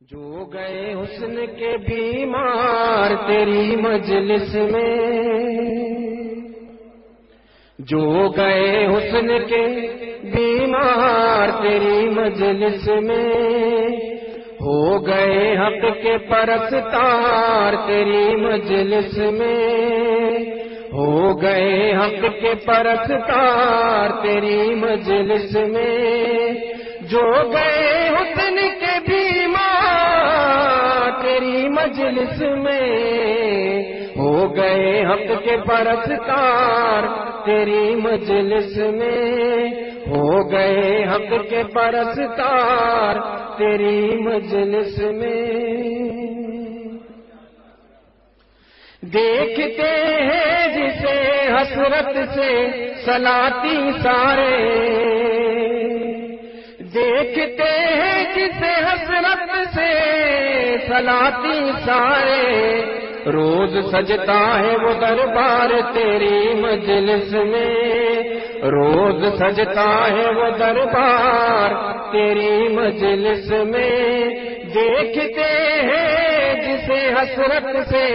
جو گئے حسن کے بیمار تیری مجلس میں، جو گئے حسن کے بیمار تیری مجلس میں، ہو گئے حق کے پرستار تیری مجلس میں، ہو گئے حق کے پرستار تیری مجلس میں، جو گئے حسن کے بیمار تیری مجلس میں، ہو گئے حق کے پرستار تیری مجلس میں، ہو گئے حق کے پرستار تیری مجلس میں۔ دیکھتے ہیں جسے حسرت سے سلاتی سارے، دیکھتے ہیں جسے حسرت سے سلاتی سارے، روز سجتا ہے وہ دربار تیری مجلس میں، روز سجتا ہے وہ دربار تیری مجلس میں۔ دیکھتے ہیں جسے حسرت سے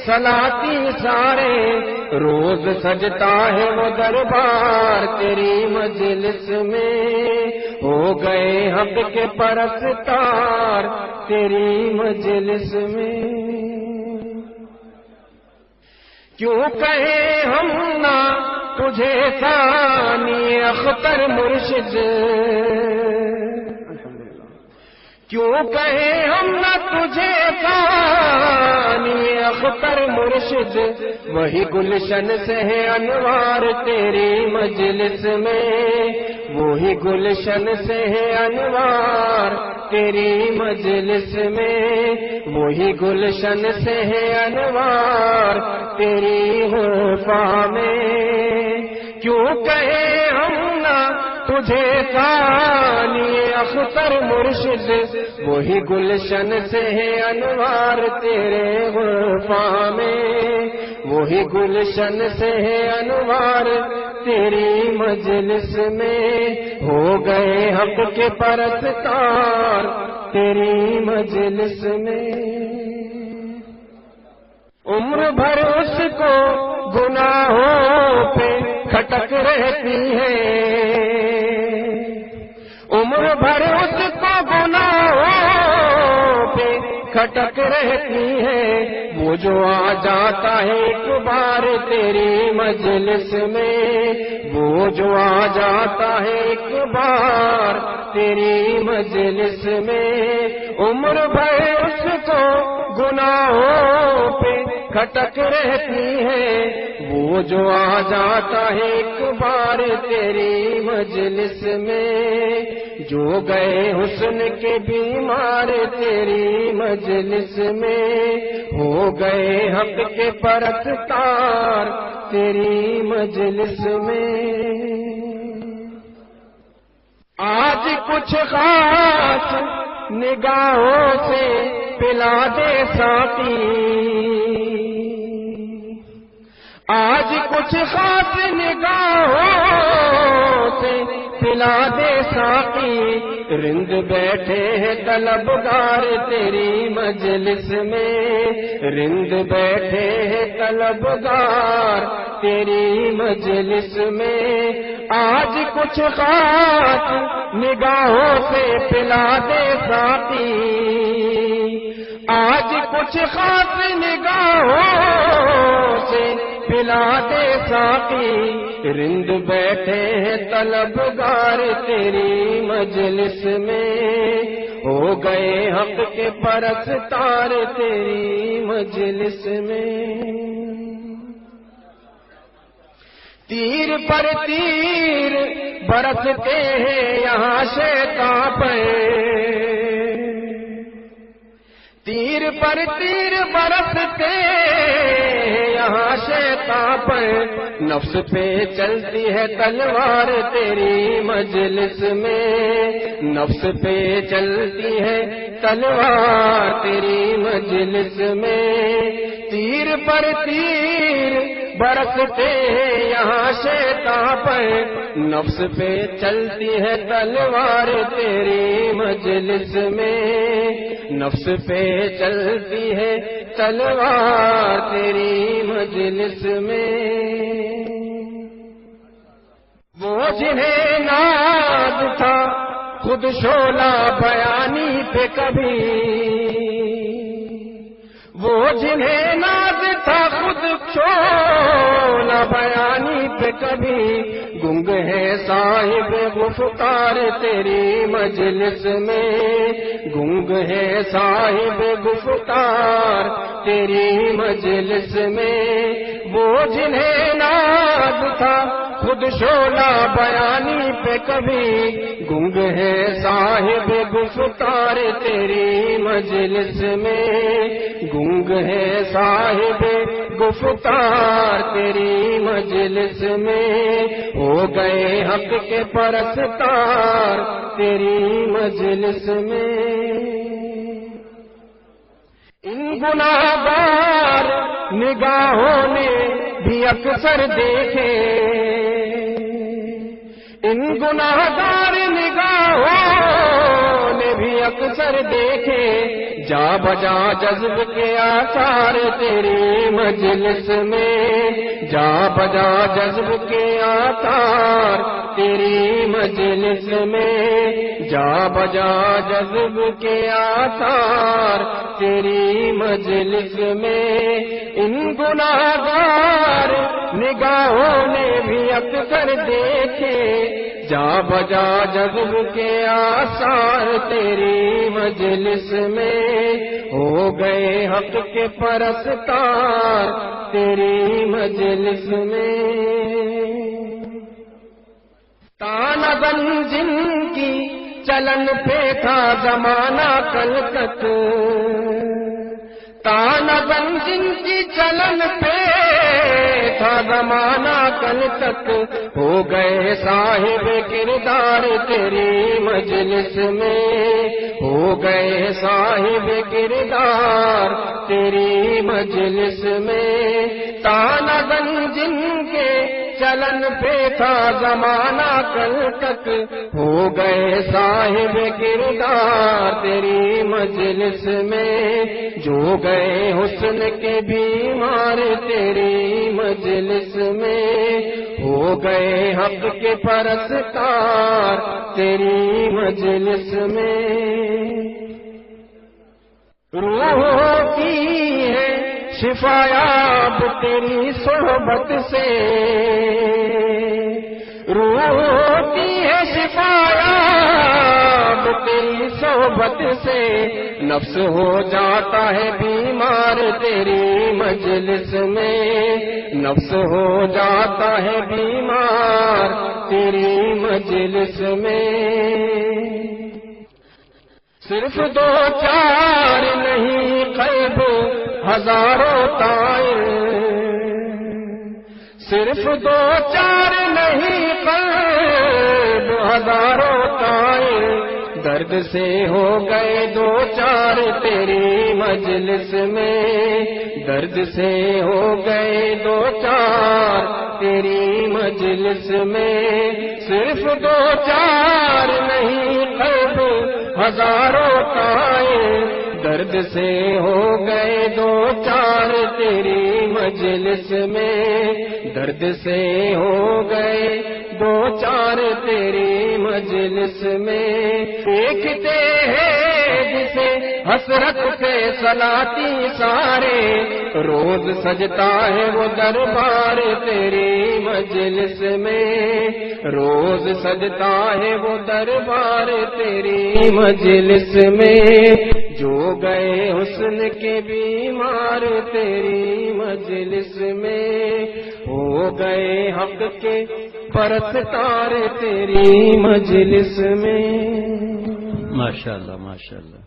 سلاتی سارے، روز سجتا ہے وہ دربار تیری مجلس میں، ہو گئے حق کے پرستار تیری مجلس میں۔ کیوں کہیں ہم نہ تجھے ثانی اختر مرشد، کیوں کہیں ہم نہ تجھے ثانی اختر مرشد، وہی گلشن سے ہے انوار تیری مجلس میں، وہی گلشن سے ہے انوار تیری مجلس میں، وہی گلشن سے ہے انوار تیری غرفہ میں۔ کیوں کہیں ہم نہ تجھے ثانی اختر مرشد، وہی گلشن سے ہے انوار تیرے غرفہ میں، وہی گلشن سے ہے انوار تیری مجلس میں، ہو گئے حق کے پرستار تیری مجلس میں۔ عمر بھر اس کو گناہوں پہ کھٹک رہتی ہے، عمر بھر اس کو گناہوں پہ کھٹک رہتی ہے، وہ جو آ جاتا ہے ایک بار تیری مجلس میں، وہ جو آ جاتا ہے ایک بار تیری مجلس میں، عمر بھر اس کو گناہوں پہ کھٹک رہتی ہے، وہ جو آ جاتا ہے ایک بار تیری مجلس میں، جو گئے حسن کے بیمار تیری مجلس میں، ہو گئے حق کے پرستار تیری مجلس میں۔ آج کچھ خاص نگاہوں سے پلا دے ساقی، آج کچھ خاص نگاہوں سے پلا دے ساقی، رند بیٹھے ہیں طلبگار تیری مجلس میں، رند بیٹھے ہیں طلبگار تیری مجلس میں، آج کچھ خاص نگاہوں سے پلا دے ساقی، آج کچھ خاص نگاہوں سے پلا دے ساقی، رند بیٹھے ہیں طلبگار تیری مجلس میں، ہو گئے حق کے پرستار تیری مجلس میں۔ تیر پر تیر برستے ہیں یہاں شیطان پر، تیر پر تیر برستے یہاں شیطان پر، نفس پہ چلتی ہے تلوار تیری مجلس میں، نفس پہ چلتی ہے تلوار تیری مجلس میں، تیر پر تیر برستے یہاں شیطان پر، نفس پہ چلتی ہے تلوار تیری مجلس میں، نفس پہ چلتی ہے تلوار تیری مجلس میں، وہ جنہیں ناز تھا خود شعلہ بیانی پہ کبھی، وہ جنہیں ناز تھا خود شعلہ بیانی پہ کبھی، گنگ ہے صاحب گفتار تیری مجلس میں، گنگ ہے صاحب گفتار تیری مجلس میں، وہ جنہیں ناز تھا خود شعلہ بیانی پہ کبھی، گنگ ہے صاحب گفتار تیری مجلس میں، گنگ ہے صاحب گفتار تیری مجلس میں، ہو گئے حق کے پرستار تیری مجلس میں۔ ان گناہگار نگاہوں نے بھی اکثر دیکھے، ان گناہگار نگاہوں نے بھی اکثر دیکھے، جا بجا جذب کے آثار تیری مجلس میں، جا بجا جذب کے آثار تیری مجلس میں، جا بجا جذب کے آثار تیری مجلس میں، ان گناہگار نگاہوں نے بھی اکثر دیکھے، جا بجا جذب کے آثار تیری مجلس میں، ہو گئے حق کے پرستار تیری مجلس میں۔ تانبن جن کی چلن پہ تھا زمانہ کل تک، تانبن جن کی چلن پہ تھا زمانہ کل تک، ہو گئے صاحب کردار تیری مجلس میں، ہو گئے صاحب کردار تیری مجلس میں، تانبن جن کے چلن پہ تھا زمانہ کل تک، ہو گئے صاحب کردار تیری مجلس میں، جو گئے حسن کے بیمار تیری مجلس میں، ہو گئے حق کے پرستار تیری مجلس میں۔ روح کی ہے شفایاب تیری صحبت سے، روح کی ہے شفایاب تیری صحبت سے، نفس ہو جاتا ہے بیمار تیری مجلس میں، نفس ہو جاتا ہے بیمار تیری مجلس میں۔ صرف دو چار نہیں قلب ہزاروں طائر، صرف دو چار نہیں قلب ہزاروں طائر، درد سے ہو گئے دو چار تیری مجلس میں، درد سے ہو گئے دو چار تیری مجلس میں، صرف دو چار نہیں قلب ہزاروں طائر، درد سے ہو گئے دو چار تیری مجلس میں، درد سے ہو گئے دو چار تیری مجلس میں۔ دیکھتے ہیں جسے حسرت سے صلاتی سارے، روز سجتا ہے وہ دربار تیری مجلس میں، روز سجتا ہے وہ دربار تیری مجلس میں، جو گئے حسن کے بیمار تیری مجلس میں، ہو گئے حق کے پرستار تیری مجلس میں۔ ماشاءاللہ ماشاءاللہ۔